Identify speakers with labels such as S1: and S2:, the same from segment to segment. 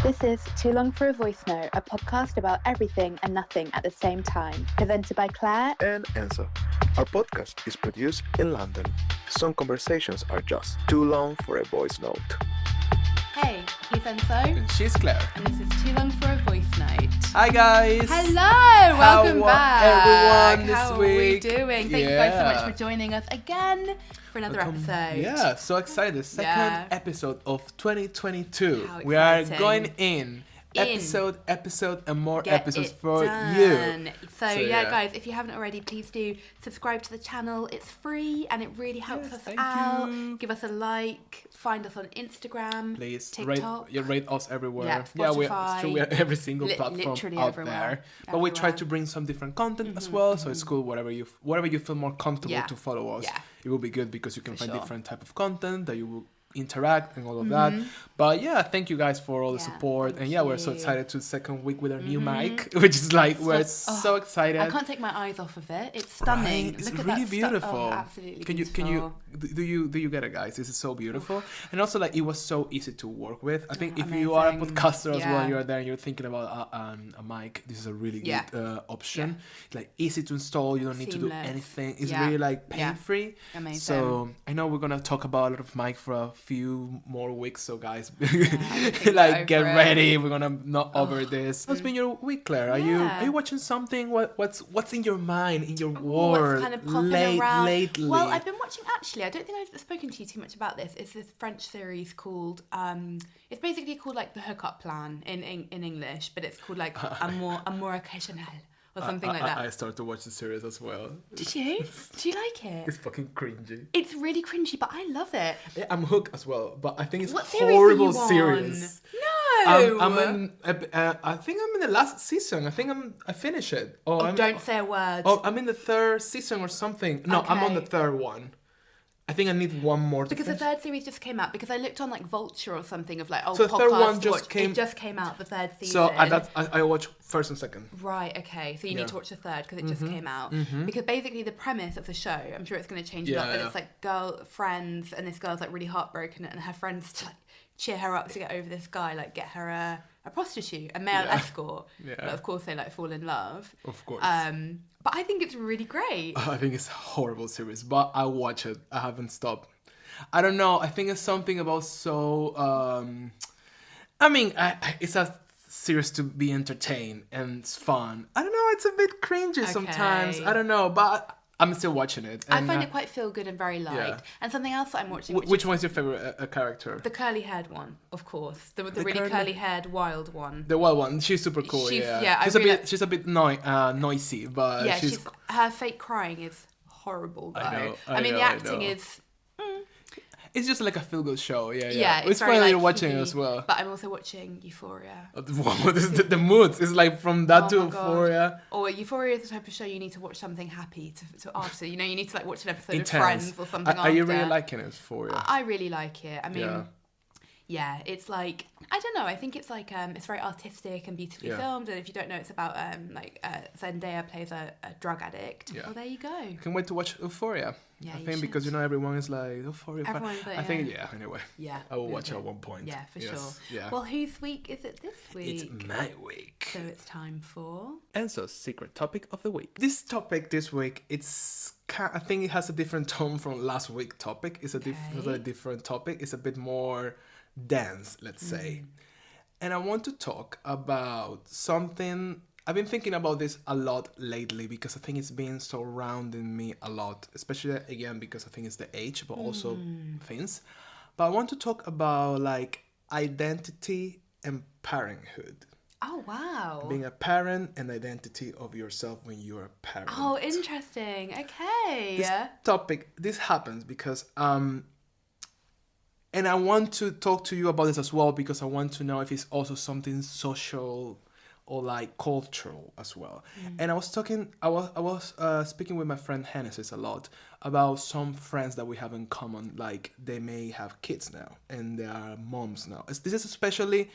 S1: This is Too Long for a Voice Note, a podcast about everything and nothing at the same time. Presented by Claire
S2: and Enzo. Our podcast is produced in London. Some conversations are just too long for a voice note.
S1: Hey, he's Enzo.
S3: And she's Claire.
S1: And this is Too Long for a Voice Note.
S3: Hi guys!
S1: Hello! Welcome back!
S3: Everyone this
S1: How
S3: week?
S1: How are we doing? Thank you guys so much for joining us again for another episode.
S3: Yeah, so excited. Second episode of 2022.
S1: How
S3: we are
S1: exciting.
S3: going in. Episode, and more
S1: Get
S3: episodes
S1: it
S3: for
S1: done.
S3: you.
S1: So yeah, guys, if you haven't already, please do subscribe to the channel. It's free and it really helps us out.
S3: You.
S1: Give us a like. Find us on Instagram.
S3: Please
S1: TikTok.
S3: rate us everywhere.
S1: Yeah,
S3: we
S1: Spotify.
S3: are every single platform
S1: literally
S3: out
S1: everywhere.
S3: there. But we try to bring some different content as well. So it's cool. Whatever you feel more comfortable to follow us. Yeah. It will be good because you can find different type of content that you will interact and all of that. But yeah, thank you guys for all the support. And we're so excited to the second week with our new mic, which is like we're so excited.
S1: I can't take my eyes off of it. It's stunning.
S3: Right? It's
S1: Look
S3: really
S1: at that
S3: beautiful.
S1: Oh, absolutely
S3: can you do you get it, guys? This is so beautiful. And also like it was so easy to work with. I think if you are a podcaster as well, you're there and you're thinking about a mic, this is a really good option. Like easy to install, you don't need to do anything. It's really like pain free.
S1: Amazing.
S3: So I know we're gonna talk about a lot of mic for a few more weeks, so guys like get ready. We're gonna not over this. What's been your week, Claire? Are you watching something? What's in your mind, in your world?
S1: What's kind of popping around
S3: lately?
S1: Well, I've been watching, actually, I don't think I've spoken to you too much about this. It's this French series called it's basically called like The Hookup Plan in English, but it's called like Amour Occasionnel or something like that.
S3: I started to watch the series as well.
S1: Did you? Do you like it?
S3: It's fucking cringy.
S1: It's really cringy, but I love it.
S3: I'm hooked as well, but I think it's
S1: what
S3: horrible
S1: series. No.
S3: I think I'm in the last season. I finished it.
S1: Don't say a word.
S3: I'm in the third season or something. No, I'm on the third one. I think I need one more to
S1: because
S3: finish.
S1: the third series just came out. Because I looked on like Vulture or something of like
S3: so the third one
S1: it just came out, the third season.
S3: So I watched first and second.
S1: Right, okay. So you need to watch the third because it just came out. Because basically the premise of the show, I'm sure it's going to change a lot, but it's like friends, and this girl's like really heartbroken, and her friends to like cheer her up to get over this guy, like get her a prostitute, a male escort. Yeah. But of course they like fall in love.
S3: Of course.
S1: But I think it's really great.
S3: I think it's a horrible series, but I watch it. I haven't stopped. I don't know. I think it's something about it's a series to be entertained and it's fun. I don't know. It's a bit cringy sometimes. I don't know, but I'm still watching it.
S1: And I find it quite feel good and very light. Yeah. And something else that I'm watching.
S3: Which one's your favorite character?
S1: The curly haired one, of course. The really curly haired wild one.
S3: The wild one. She's super cool. She's a bit noisy, but
S1: her fake crying is horrible though. I mean, the acting is.
S3: It's just like a feel-good show,
S1: Yeah,
S3: it's funny that you're watching it as well.
S1: But I'm also watching Euphoria.
S3: The moods. It's like from that to Euphoria.
S1: Or Euphoria is the type of show you need to watch something happy to after. You know, you need to like watch an episode of Friends or something after.
S3: Are you really liking it, Euphoria?
S1: I really like it. I mean... Yeah, it's like, I don't know, I think it's like, it's very artistic and beautifully filmed, and if you don't know, it's about, Zendaya plays a drug addict. Well, there you go.
S3: I can't wait to watch Euphoria.
S1: Yeah,
S3: I think because, everyone is like, Euphoria.
S1: Anyway.
S3: Yeah, I will watch it at one point.
S1: Yeah, for sure.
S3: Yeah.
S1: Well, whose week is it this week?
S3: It's my week.
S1: So it's time for...
S3: Enzo's secret topic of the week. This topic this week, I think it has a different tone from last week's topic. It's a different topic. It's a bit more dense, let's say. And I want to talk about something. I've been thinking about this a lot lately because I think it's been surrounding me a lot, especially again because I think it's the age, but also things. But I want to talk about like identity and parenthood.
S1: Oh, wow.
S3: Being a parent and identity of yourself when you're a parent.
S1: Oh, interesting. Okay.
S3: This happens because and I want to talk to you about this as well because I want to know if it's also something social or like cultural as well. And I was speaking with my friend Hennessy's a lot about some friends that we have in common. Like they may have kids now and they are moms now. This is especially,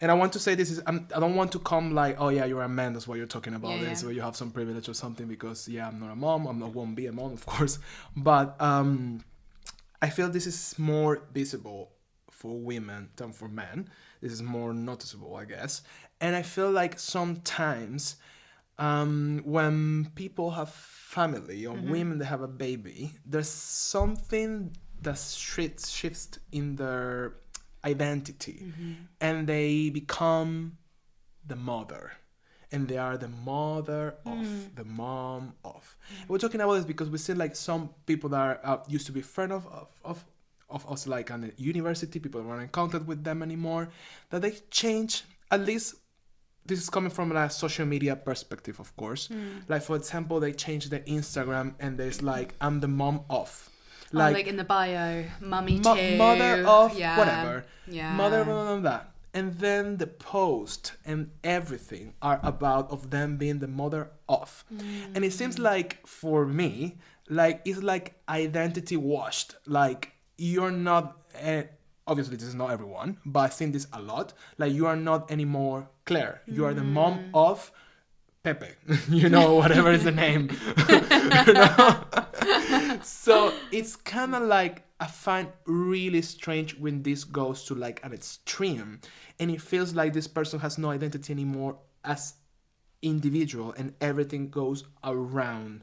S3: and I want to say this is, I don't want to come like, oh yeah, you're a man, that's why you're talking about this, or you have some privilege or something because I'm not a mom, won't be a mom of course, but I feel this is more visible for women than for men. This is more noticeable, I guess. And I feel like sometimes when people have family or women that have a baby, there's something that shifts in their identity, and they become the mother. And they are the mother of, the mom of. We're talking about this because we see like some people that are used to be friends of us, like on the university, people that aren't in contact with them anymore, that they change. At least this is coming from a social media perspective, of course. Like, for example, they change their Instagram and there's like, I'm the mom of.
S1: Like in the bio, mummy too.
S3: Mother of whatever.
S1: Yeah.
S3: Mother of that. And then the post and everything are about of them being the mother of. And it seems like, for me, like it's like identity washed. Like, you're not, obviously this is not everyone, but I've seen this a lot. Like, you are not anymore Claire. You are the mom of Pepe. You know, whatever is the name. You know? So it's kind of like, I find really strange when this goes to like an extreme, and it feels like this person has no identity anymore as individual, and everything goes around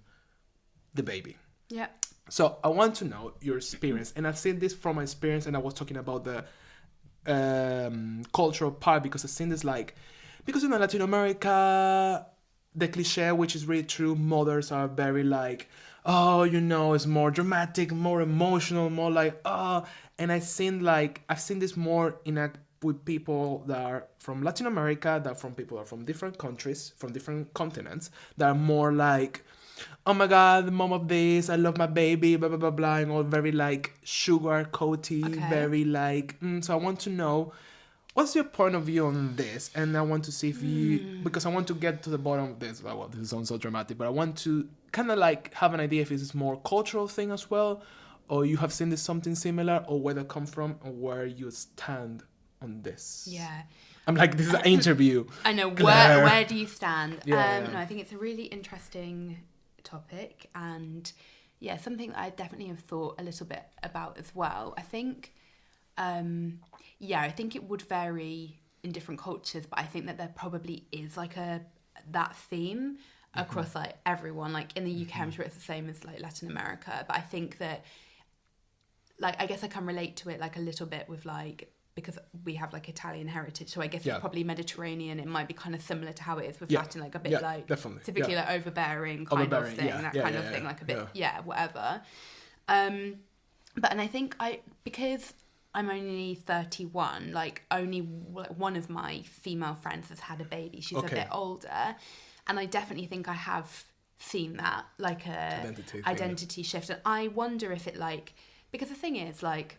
S3: the baby.
S1: Yeah.
S3: So I want to know your experience, and I've seen this from my experience, and I was talking about the cultural part, because I've seen this like, because in Latin America, the cliche, which is really true, mothers are very like, oh, you know, it's more dramatic, more emotional, more like, oh. And I've seen this more with people that are from Latin America, that from people that are from different countries, from different continents, that are more like, oh my God, the mom of this, I love my baby, blah, blah, blah, blah, and all very like sugar coaty, very like, so I want to know, what's your point of view on this? And I want to see if you, because I want to get to the bottom of this. Well, this sounds so dramatic, but I want to kind of like have an idea if this is more cultural thing as well, or you have seen this something similar, or where they come from, or where you stand on this.
S1: Yeah.
S3: I'm like, this is an interview.
S1: I know. Where do you stand?
S3: No,
S1: I think it's a really interesting topic, and yeah, something that I definitely have thought a little bit about as well. I think I think it would vary in different cultures, but I think that there probably is like that theme across like everyone. Like in the UK, I'm sure it's the same as like Latin America, but I think that, like, I guess I can relate to it like a little bit with like, because we have like Italian heritage, so I guess it's probably Mediterranean. It might be kind of similar to how it is with Latin, like a bit like
S3: definitely.
S1: typically like overbearing kind of thing, that kind of thing, like a bit whatever. But and I think because I'm only 31, like only one of my female friends has had a baby. She's a bit older, and I definitely think I have seen that like a identity shift. And I wonder if it like, because the thing is like,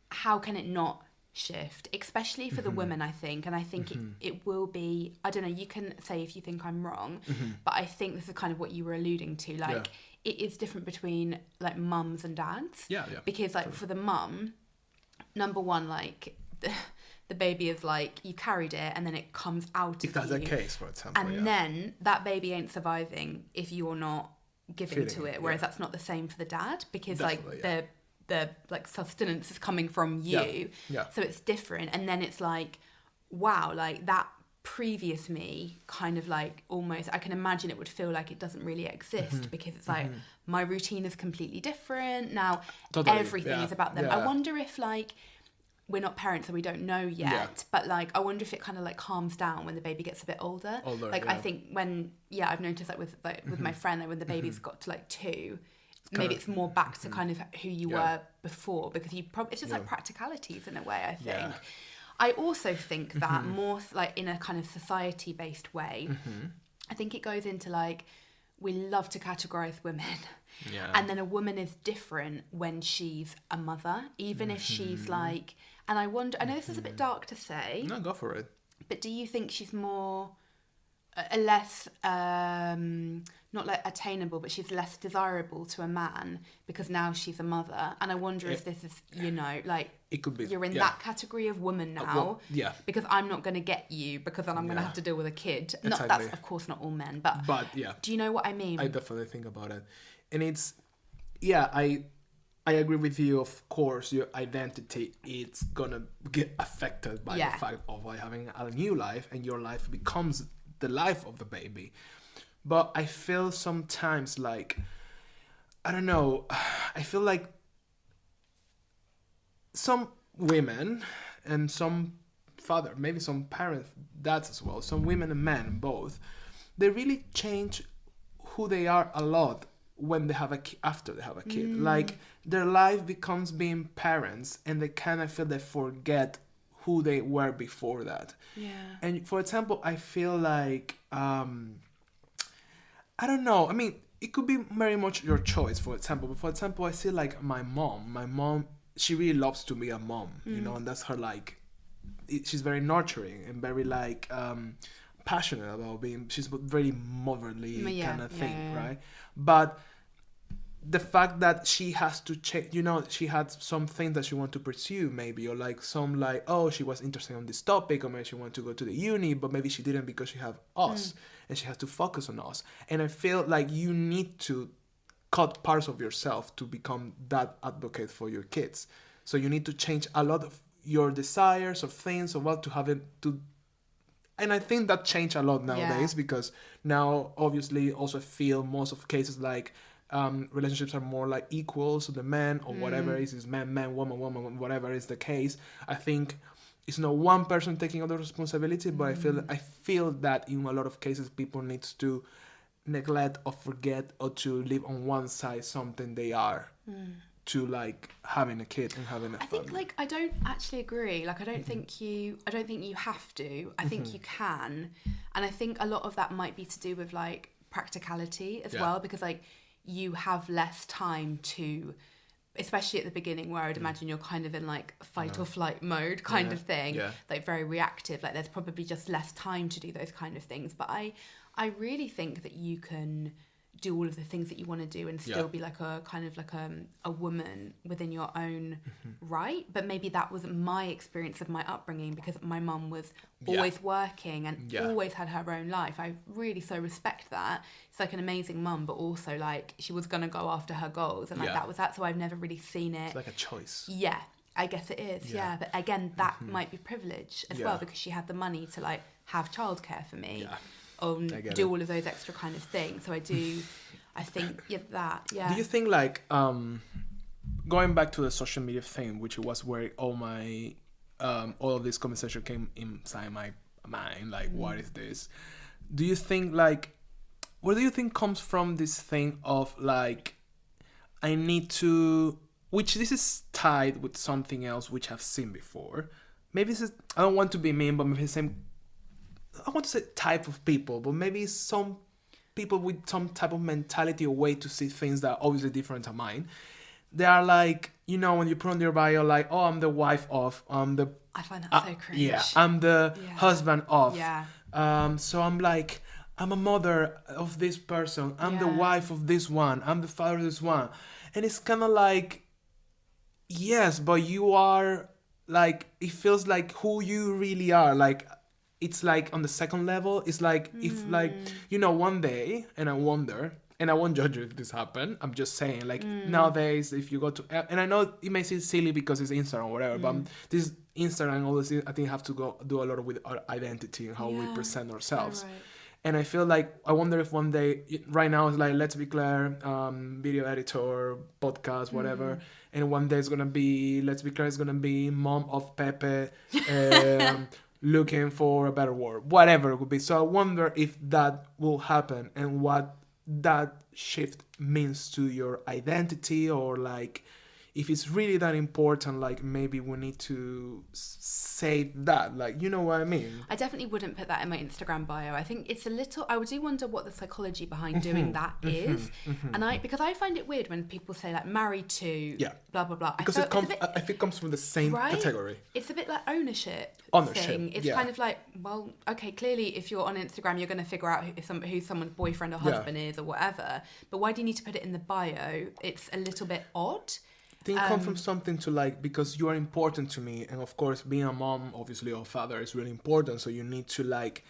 S1: how can it not shift, especially for the women, I think. And I think it will be, I don't know, you can say if you think I'm wrong, but I think this is kind of what you were alluding to, like it is different between like mums and dads, because like for the mum, number one, like the baby is like, you carried it and then it comes out
S3: if that's the case, for example,
S1: and then that baby ain't surviving if you're not giving to it, whereas that's not the same for the dad, because definitely, like the like sustenance is coming from you, so it's different. And then it's like, wow, like that previous me kind of like, almost I can imagine it would feel like it doesn't really exist, because it's like my routine is completely different now. Everything is about them. I wonder if like, we're not parents, so we don't know yet, but like I wonder if it kind of like calms down when the baby gets a bit older. Like I think when I've noticed like with my friend, like when the baby's got to like 2, maybe it's more back to kind of who you were before, because you probably, it's just like practicalities in a way, I think. I also think that more like in a kind of society based way, I think it goes into like, we love to categorize women, and then a woman is different when she's a mother, even if she's like, and I wonder, I know this is a bit dark to say,
S3: no, go for it,
S1: but do you think she's more less not like attainable, but she's less desirable to a man because now she's a mother? And I wonder if this is, you know, like,
S3: it could be,
S1: you're in that category of woman now, because I'm not going to get you, because then I'm going to have to deal with a kid. Not that's of course not all men, but do you know what I mean?
S3: I definitely think about it, and it's I agree with you. Of course, your identity is gonna get affected by the fact of having a new life, and your life becomes the life of the baby. But I feel sometimes like, I don't know, I feel like some women and some father, maybe some parents, dads as well, some women and men both, they really change who they are a lot when they have after they have a kid. Like, their life becomes being parents, and they kind of feel they forget who they were before that.
S1: Yeah.
S3: And for example, I feel like I don't know, I mean, it could be very much your choice, for example. But for example, I see like my mom, she really loves to be a mom, you know, and that's her, like, she's very nurturing and very like passionate about being, she's very motherly kind of thing, right? But the fact that she has to check, you know, she had some things that she wanted to pursue maybe, or like some like, oh, she was interested on this topic, or maybe she wanted to go to the uni, but maybe she didn't because she have us and she has to focus on us. And I feel like you need to cut parts of yourself to become that advocate for your kids. So you need to change a lot of your desires or things or what to have it to. And I think that changed a lot nowadays because now obviously also feel most of cases like relationships are more like equal, so the man or whatever is man, woman, whatever is the case. I think it's not one person taking all the responsibility, but I feel that in a lot of cases people need to neglect or forget or to live on one side something they are to like having a kid and having a family.
S1: I think like I don't actually agree. Like I don't think you have to. I think you can, and I think a lot of that might be to do with like practicality as well, because like you have less time to, especially at the beginning where I'd imagine you're kind of in like fight or flight mode kind of thing, like very reactive, like there's probably just less time to do those kind of things. But I really think that you can do all of the things that you want to do and still be like a kind of like a woman within your own right. But maybe that wasn't my experience of my upbringing, because my mum was always working and always had her own life. I really so respect that. It's like an amazing mum, but also like she was going to go after her goals, and like that was that. So I've never really seen it.
S3: It's like a choice.
S1: Yeah, I guess it is. Yeah. But again, that might be privilege as well, because she had the money to like have childcare for me. Do all of those extra kind of things. So I think that. Do
S3: you think like going back to the social media thing, which was where all of this conversation came inside my mind, like what is this? Do you think like, where do you think comes from this thing of like, I need to, which this is tied with something else which I've seen before. Maybe this is, I don't want to be mean, but maybe the same, I want to say type of people, but maybe some people with some type of mentality or way to see things that are obviously different to mine. They are like, you know, when you put on your bio, like, oh, I'm the wife of,
S1: I find that so cringe.
S3: Yeah, I'm the husband of. Yeah. So I'm like, I'm a mother of this person. I'm the wife of this one. I'm the father of this one. And it's kind of like, yes, but you are like, it feels like who you really are. Like, it's like on the second level, it's like if like, you know, one day, and I wonder, and I won't judge you if this happened, I'm just saying like nowadays if you go to, and I know it may seem silly because it's Instagram or whatever, but this Instagram all this, I think have to go do a lot with our identity and how we present ourselves. Right. And I feel like, I wonder if one day, right now it's like, let's be clear, video editor, podcast, whatever. And one day it's going to be, let's be clear, it's going to be mom of Pepe, looking for a better word, whatever it would be. So I wonder if that will happen and what that shift means to your identity, or like if it's really that important, like maybe we need to say that, like, you know what I mean?
S1: I definitely wouldn't put that in my Instagram bio. I think it's a little, I do wonder what the psychology behind doing that is. And because I find it weird when people say like married to blah, blah, blah.
S3: Because I think it comes from the same category.
S1: It's a bit like ownership thing. It's kind of like, well, okay, clearly if you're on Instagram, you're going to figure out who someone's boyfriend or husband is or whatever. But why do you need to put it in the bio? It's a little bit odd.
S3: I think come from something to like, because you are important to me, and of course being a mom obviously or father is really important, so you need to like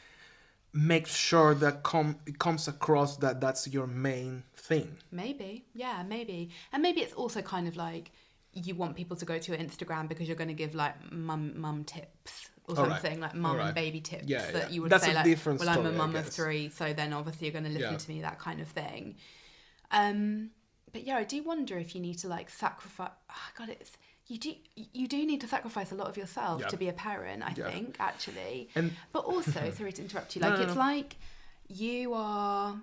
S3: make sure that it comes across that that's your main thing.
S1: Maybe. Yeah, maybe. And maybe it's also kind of like you want people to go to your Instagram because you're going to give like mum tips or something, like mum and baby tips that you would say like, well, story, I'm a mum of 3, so then obviously you're going to listen to me, that kind of thing. But yeah, I do wonder if you need to like sacrifice. Oh God, you do need to sacrifice a lot of yourself to be a parent. I think actually, but also sorry to interrupt you. Like it's like you are.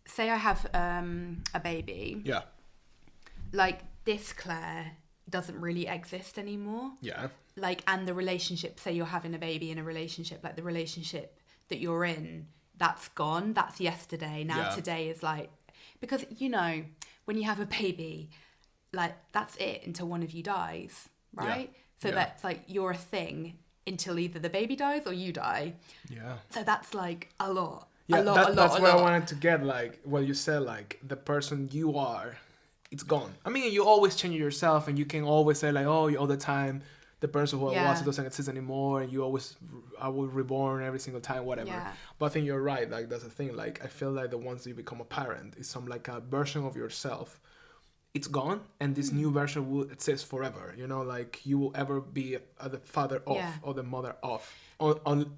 S1: Say I have a baby.
S3: Yeah.
S1: Like this Claire doesn't really exist anymore.
S3: Yeah.
S1: Like, and the relationship. Say you're having a baby in a relationship. Like the relationship that you're in, that's gone. That's yesterday. Now today is like. Because, you know, when you have a baby, like, that's it until one of you dies, right? Yeah. So that's, like, you're a thing until either the baby dies or you die.
S3: Yeah.
S1: So that's, like, a lot.
S3: Yeah, that's what I wanted to get, like, what you said, like, the person you are, it's gone. I mean, you always change yourself, and you can always say, like, oh, all the time, the person who I was doesn't exist anymore, and I will reborn every single time, whatever. Yeah. But I think you're right. Like that's the thing. Like I feel like the once you become a parent, is some like a version of yourself. It's gone, and this new version will exist forever. You know, like you will ever be the father of or the mother of,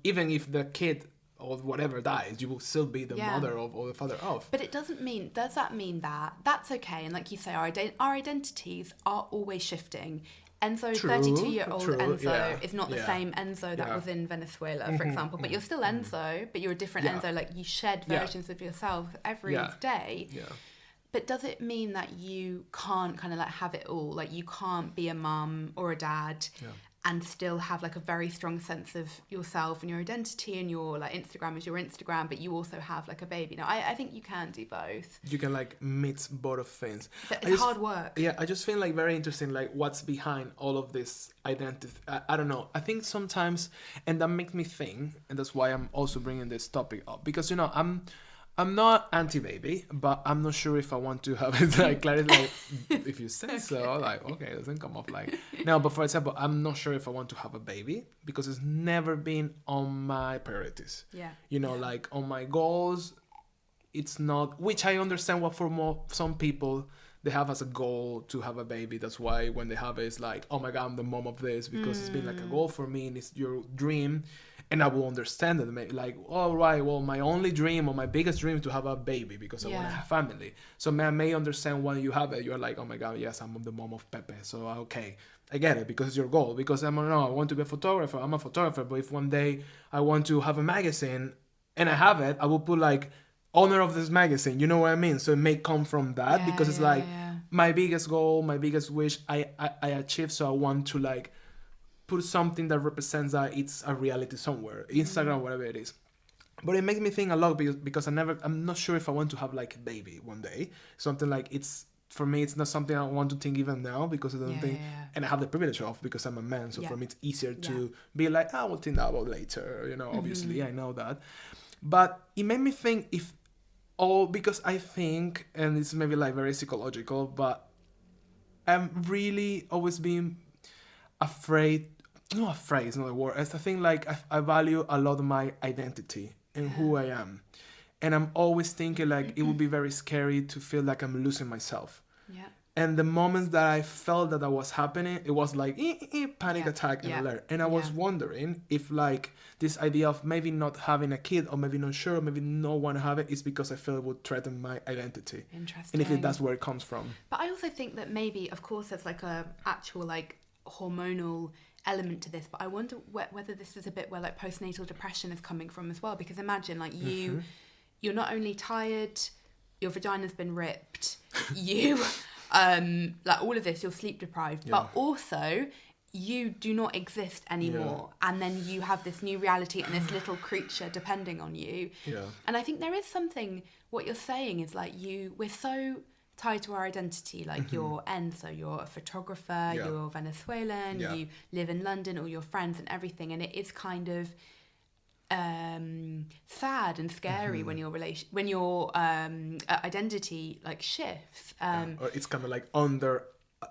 S3: even if the kid or whatever dies, you will still be the mother of or the father of.
S1: But it doesn't mean. Does that mean that that's okay? And like you say, our identities are always shifting. Enzo, 32-year-old Enzo, is not the same Enzo that was in Venezuela, for example. But you're still Enzo, but you're a different Enzo. Like, you shed versions of yourself every day. Yeah. But does it mean that you can't kind of, like, have it all? Like, you can't be a mum or a dad and still have, like, a very strong sense of yourself and your identity, and your, like, Instagram is your Instagram, but you also have, like, a baby. Now, I think you can do both.
S3: You can, like, mix both of things.
S1: But it's hard work.
S3: Yeah, I just feel, like, very interesting, like, what's behind all of this identity. I don't know. I think sometimes, and that makes me think, and that's why I'm also bringing this topic up, because, you know, I'm not anti-baby, but I'm not sure if I want to have it like clarity. Like, if you say so, like, okay, it doesn't come up like no. But for example, I'm not sure if I want to have a baby because it's never been on my priorities.
S1: Yeah.
S3: You know, like on my goals, it's not. Which I understand what for some people they have as a goal to have a baby. That's why when they have it, it's like, oh my God, I'm the mom of this because it's been like a goal for me and it's your dream. And I will understand it, like, all right, well, my only dream or my biggest dream is to have a baby because I want to have family. So I may understand when you have it, you're like, oh my God, yes, I'm the mom of Pepe. So, okay, I get it because it's your goal. Because I want to be a photographer. I'm a photographer. But if one day I want to have a magazine and I have it, I will put like owner of this magazine. You know what I mean? So it may come from that because it's like my biggest goal, my biggest wish I achieved. So I want to like put something that represents that it's a reality somewhere, Instagram, whatever it is. But it makes me think a lot because I'm not sure if I want to have like a baby one day. Something like for me, it's not something I want to think even now because I don't think, and I have the privilege of because I'm a man. So for me, it's easier to be like, I will think about later. You know, obviously I know that. But it made me think because I think, and it's maybe like very psychological, but I'm really always being afraid. Not afraid, it's not a word. It's a thing like I value a lot of my identity and who I am. And I'm always thinking like it would be very scary to feel like I'm losing myself.
S1: Yeah.
S3: And the moments that I felt that was happening, it was like panic attack and alert. And I was wondering if like this idea of maybe not having a kid or maybe not sure, or maybe not want to have it is because I feel it would threaten my identity.
S1: Interesting.
S3: And if that's where it comes from.
S1: But I also think that maybe, of course, there's like a actual like hormonal element to this, but I wonder whether this is a bit where like postnatal depression is coming from as well, because imagine like you're not only tired, your vagina's been ripped, you like all of this, you're sleep deprived, but also you do not exist anymore, and then you have this new reality and this little creature depending on you. And I think there is something, what you're saying is like we're so tied to our identity, like you're Enzo, you're a photographer, you're Venezuelan, you live in London, all your friends and everything, and it is kind of sad and scary when your identity like shifts.
S3: Or it's kind of like under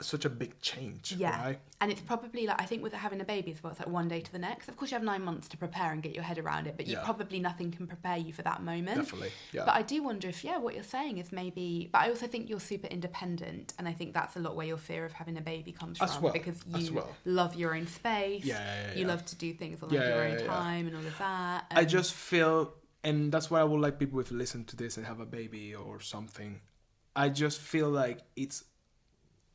S3: such a big change,
S1: yeah.
S3: right?
S1: And it's probably like, I think with having a baby as well, it's like one day to the next. Of course, you have 9 months to prepare and get your head around it, but you probably nothing can prepare you for that moment.
S3: Definitely, yeah.
S1: But I do wonder if, what you're saying is maybe, but I also think you're super independent, and I think that's a lot where your fear of having a baby comes from, because you love your own space. You love to do things on your own time and all of that.
S3: I just feel, and that's why I would like people to listen to this and have a baby or something. I just feel like it's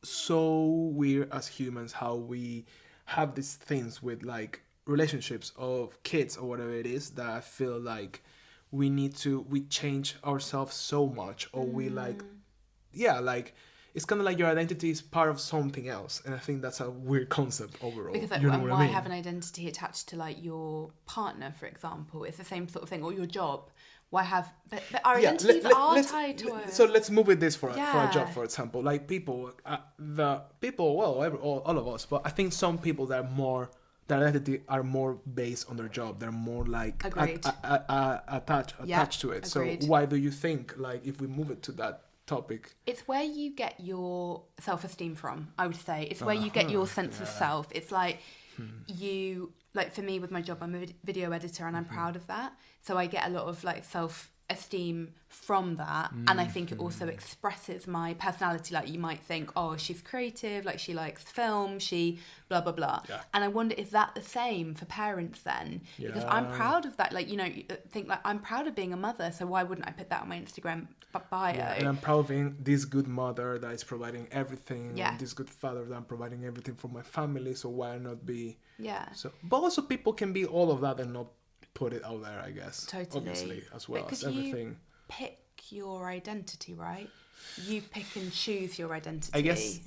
S3: so weird as humans how we have these things with like relationships of kids or whatever it is, that I feel like we change ourselves so much, or we like it's kind of like your identity is part of something else, and I think that's a weird concept overall.
S1: Because like, why have an identity attached to like your partner, for example? It's the same sort of thing, or your job. Why have... But our identities are tied to it.
S3: So let's move with this for a job, for example. Like all of us, but I think some people their identity are more based on their job. They're more like attached to it.
S1: Agreed.
S3: So why do you think, like, if we move it to that topic?
S1: It's where you get your self-esteem from, I would say. It's where you get your sense of self. It's like you... Like for me with my job, I'm a video editor, and I'm proud of that. So I get a lot of like self-esteem from that. And I think it also expresses my personality. Like you might think, oh, she's creative, like she likes film, she blah, blah, blah. Yeah. And I wonder, is that the same for parents then? Yeah. Because I'm proud of that. Like, you know, you think like I'm proud of being a mother. So why wouldn't I put that on my Instagram bio?
S3: Yeah. And I'm proud of being this good mother that is providing everything. Yeah. This good father that I'm providing everything for my family. So why not be... Yeah. So, but also people can be all of that and not put it out there, I guess.
S1: Totally.
S3: Obviously, as well as everything.
S1: You pick your identity, right? You pick and choose your identity.
S3: I guess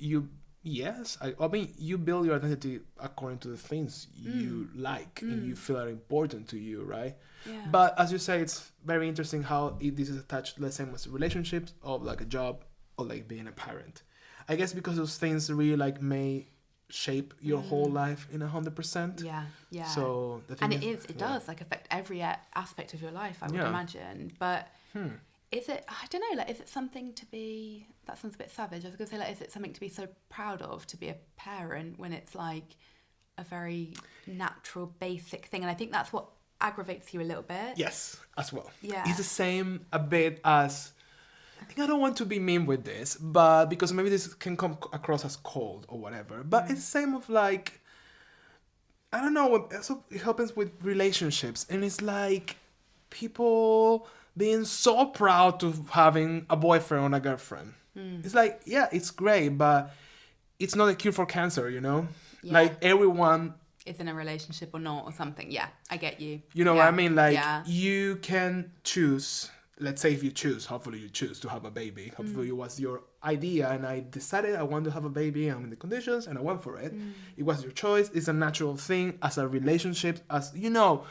S3: yes. I mean, you build your identity according to the things you like and you feel are important to you, right? Yeah. But as you say, it's very interesting how this is attached, let's say, with relationships, of like a job, or like being a parent. I guess because those things really like may shape your whole life in 100%.
S1: Yeah.
S3: So
S1: it does like affect every aspect of your life, I would imagine. But is it? I don't know. Like, is it something to be? That sounds a bit savage. I was gonna say, like, is it something to be so proud of, to be a parent, when it's like a very natural, basic thing? And I think that's what aggravates you a little bit.
S3: Yes, as well.
S1: Yeah,
S3: it's the same a bit as. I think I don't want to be mean with this, but because maybe this can come across as cold or whatever. But it's the same of like, I don't know. It happens with relationships, and it's like people being so proud of having a boyfriend or a girlfriend. It's like, yeah, it's great, but it's not a cure for cancer, you know? Yeah. Like everyone
S1: is in a relationship or not or something. Yeah, I get you.
S3: You know what I mean? Like you can choose. Let's say if you choose, hopefully you choose to have a baby. Hopefully it was your idea, and I decided I want to have a baby. I'm in the conditions and I went for it. It was your choice. It's a natural thing as a relationship. As you know,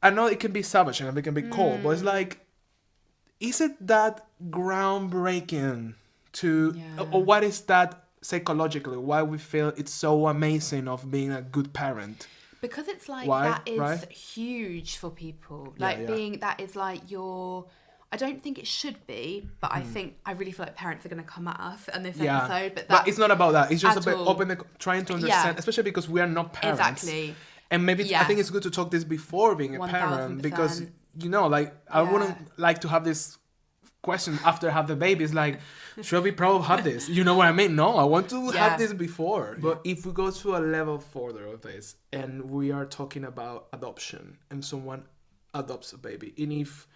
S3: I know it can be savage and it can be cold, but it's like, is it that groundbreaking to, or what is that psychologically? Why we feel it's so amazing of being a good parent?
S1: Because it's like, that is huge for people. Like being, that is like your, I don't think it should be, but I really feel like parents are going to come at us on this episode. But
S3: it's not about that. It's just about trying to understand, especially because we are not parents.
S1: Exactly.
S3: And maybe I think it's good to talk this before being a parent, because, you know, like, I wouldn't like to have this question after I have the baby. It's like, should we probably have this? You know what I mean? No, I want to have this before. But if we go to a level further of this, and we are talking about adoption, and someone adopts a baby, and if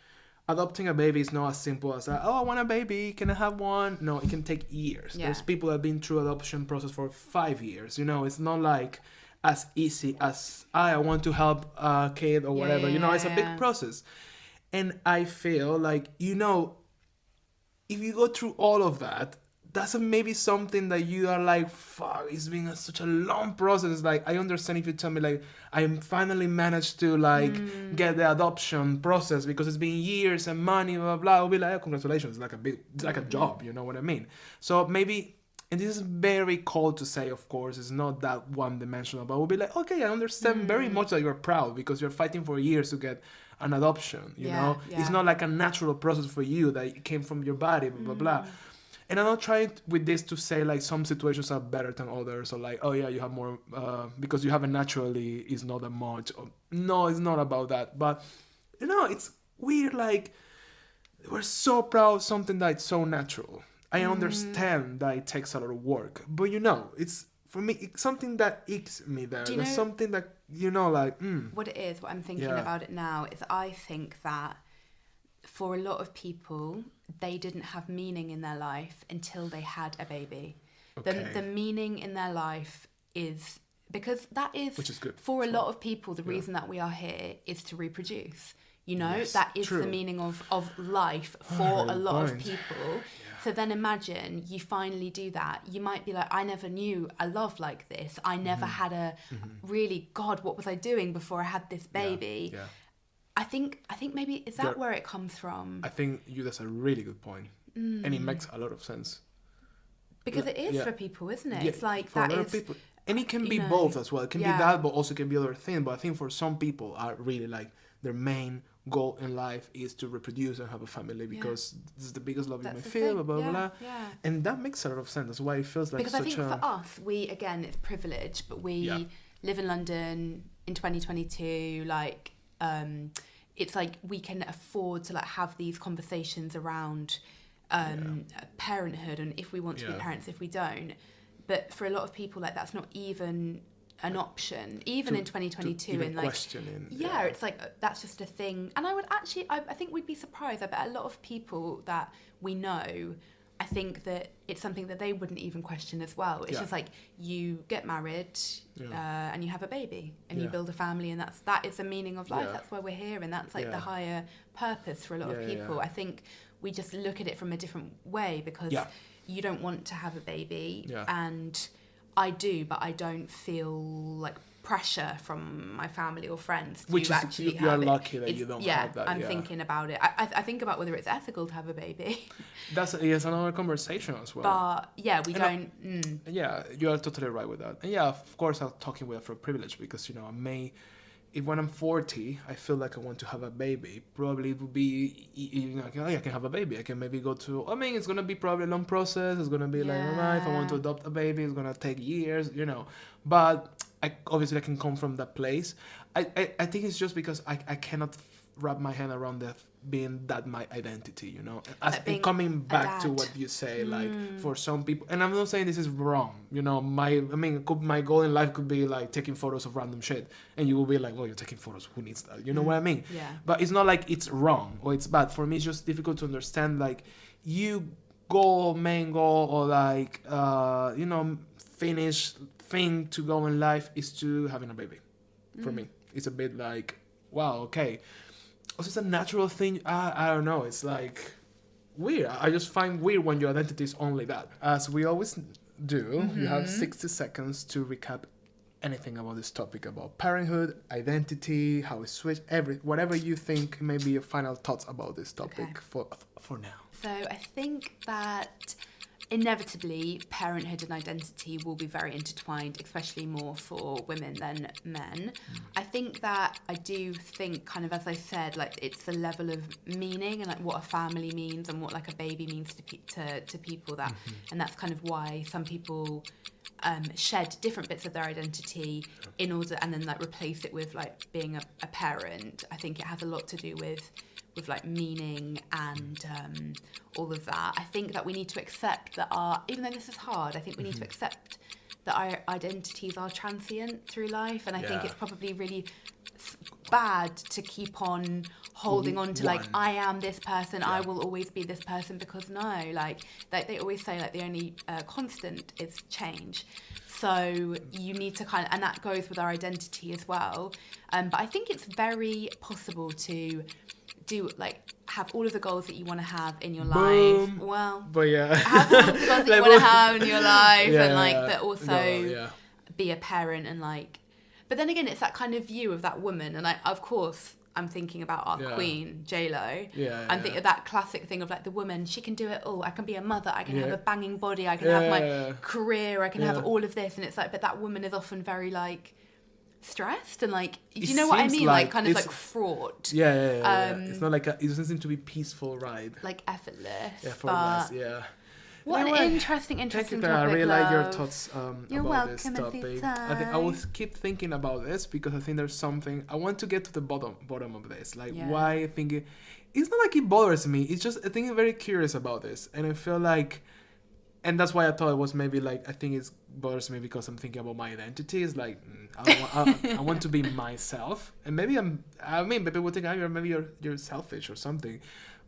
S3: adopting a baby is not as simple as that, I want a baby, can I have one? No, it can take years. There's people that have been through adoption process for 5 years. You know, it's not like as easy as I want to help a kid or whatever. You know, it's a big process. And I feel like, you know, if you go through all of that, that's maybe something that you are like, fuck, it's been such a long process. Like, I understand if you tell me, like, I finally managed to, like, get the adoption process because it's been years and money, blah, blah, blah. I'll be like, oh, congratulations. It's like a job, you know what I mean? So maybe, and this is very cold to say, of course, it's not that one-dimensional, but we'll be like, okay, I understand very much that you're proud because you're fighting for years to get an adoption, you know? It's not like a natural process for you that it came from your body, blah, blah, blah. And I'm not trying with this to say like some situations are better than others, or like, oh yeah, you have more because you have it naturally is not that much. No, it's not about that. But it's weird. Like, we're so proud of something that's so natural. I understand that it takes a lot of work, but it's for me it's something that aches me there. There's something that like.
S1: What it is, what I'm thinking about it now is I think that for a lot of people, they didn't have meaning in their life until they had a baby. Okay. The meaning in their life is because that is,
S3: which is good
S1: for a lot of people, the reason that we are here is to reproduce. Yes, that is true. The meaning of life for a lot of people. Yeah. So then imagine you finally do that. You might be like, I never knew a love like this. I never had a really, God, what was I doing before I had this baby? Yeah. I think maybe, is that where it comes from?
S3: I think that's a really good point. And it makes a lot of sense.
S1: Because it is for people, isn't it? Yeah, it's like
S3: for that a lot of people. And it can be both as well. It can be that, but also can be other things. But I think for some people are really like their main goal in life is to reproduce and have a family because this is the biggest love you may feel, blah, blah, blah. Yeah. And that makes a lot of sense. That's why it feels like
S1: because I think for us, again, it's privilege, but we live in London in 2022, like, it's like we can afford to like have these conversations around parenthood and if we want to be parents, if we don't. But for a lot of people, like that's not even an option, even in 2022. And like, questioning. Yeah, it's like that's just a thing. And I would actually, I think we'd be surprised. I bet a lot of people that we know, I think that it's something that they wouldn't even question as well. It's just like you get married and you have a baby and you build a family, and that is the meaning of life. That's why we're here, and that's like the higher purpose for a lot of people. I think we just look at it from a different way because you don't want to have a baby, and I do, but I don't feel like pressure from my family or friends to actually have it.
S3: You're lucky that you don't have that.
S1: I'm thinking about it. I think about whether it's ethical to have a baby.
S3: That's another conversation as well.
S1: But we don't.
S3: Yeah, you are totally right with that. And of course, I'm talking with for privilege because if when I'm 40, I feel like I want to have a baby, probably it would be, I can have a baby. I can maybe go to, it's going to be probably a long process. It's going to be like, if I want to adopt a baby, it's going to take years, But obviously I can come from that place. I think it's just because I cannot wrap my hand around that being that my identity, coming back to what you say, like for some people, and I'm not saying this is wrong, my goal in life could be like taking photos of random shit, and you will be like, well, you're taking photos, who needs that? You know what I mean?
S1: Yeah.
S3: But it's not like it's wrong or it's bad. For me, it's just difficult to understand, like, main goal, or like, finish thing to go in life is to having a baby. For me, it's a bit like, wow, okay. Also, it's a natural thing. I don't know. It's like weird. I just find weird when your identity is only that. As we always do, you have 60 seconds to recap anything about this topic, about parenthood, identity, how it switched, whatever you think may be your final thoughts about this topic for now.
S1: So I think that inevitably parenthood and identity will be very intertwined, especially more for women than men. I think that I do think, kind of as I said, like it's the level of meaning and like what a family means and what like a baby means to people, that and that's kind of why some people shed different bits of their identity in order, and then like replace it with like being a parent. I think it has a lot to do with like meaning and all of that. I think that we need to accept that even though this is hard, I think we need to accept that our identities are transient through life, and I think it's probably really bad to keep on holding on to like, I am this person, I will always be this person, because like they always say like the only constant is change. So you need to and that goes with our identity as well. But I think it's very possible to have all of the goals that you want to have in your life. Well,
S3: but
S1: have all of the goals that you want to have in your life, and like, but also be a parent, and like. But then again, it's that kind of view of that woman, and of course, I'm thinking about our queen, J-Lo. I'm thinking of that classic thing of like the woman, she can do it all. I can be a mother, I can have a banging body, I can have my career, I can have all of this, and it's like, but that woman is often very like stressed and like, do you know what I mean? Like kind of like fraught.
S3: It's not like it doesn't seem to be peaceful ride.
S1: Like effortless.
S3: Effortless,
S1: What
S3: anyway,
S1: an interesting
S3: thank you,
S1: topic,
S3: Clara. I really like your
S1: love.
S3: thoughts
S1: You're
S3: about this
S1: welcome
S3: topic.
S1: anytime.
S3: I think I will keep thinking about this because I think there's something I want to get to the bottom of this. Like why I think it's not like it bothers me. It's just I think I'm very curious about this, and I feel like, and that's why I thought it was maybe like I think it bothers me because I'm thinking about my identity. It's like I want to be myself, and maybe people would think maybe you're selfish or something.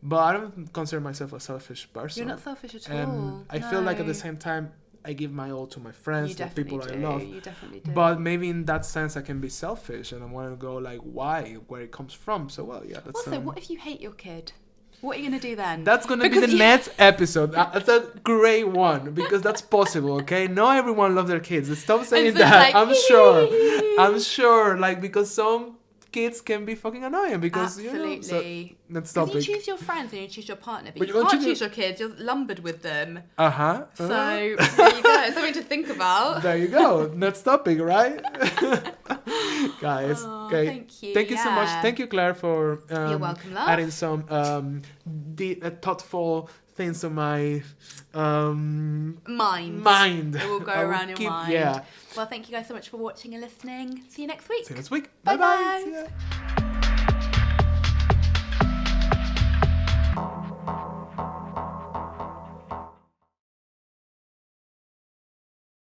S3: But I don't consider myself a selfish person.
S1: You're not selfish at
S3: all.
S1: No.
S3: I feel like at the same time, I give my all to my friends, the people I love.
S1: You definitely do.
S3: But maybe in that sense, I can be selfish, and I want to go like, why, where it comes from. So that's.
S1: Also, what if you hate your kid? What are you gonna do then?
S3: That's gonna be the next episode. That's a great one because that's possible. Okay, not everyone loves their kids. Stop saying that. Like, I'm sure. Like because some kids can be fucking annoying because
S1: absolutely.
S3: That's topic.
S1: You choose your friends and you choose your partner, but you can't choose your kids. You're lumbered with them. So there you go. Something to think about.
S3: There you go. Next topic, right? Guys, okay. Thank you so much. Thank you, Claire, for
S1: you're welcome, love.
S3: adding some thoughtful things to my mind.
S1: It will go around your mind.
S3: Yeah.
S1: Well, thank you guys so much for watching and listening. See you next week.
S3: Bye bye.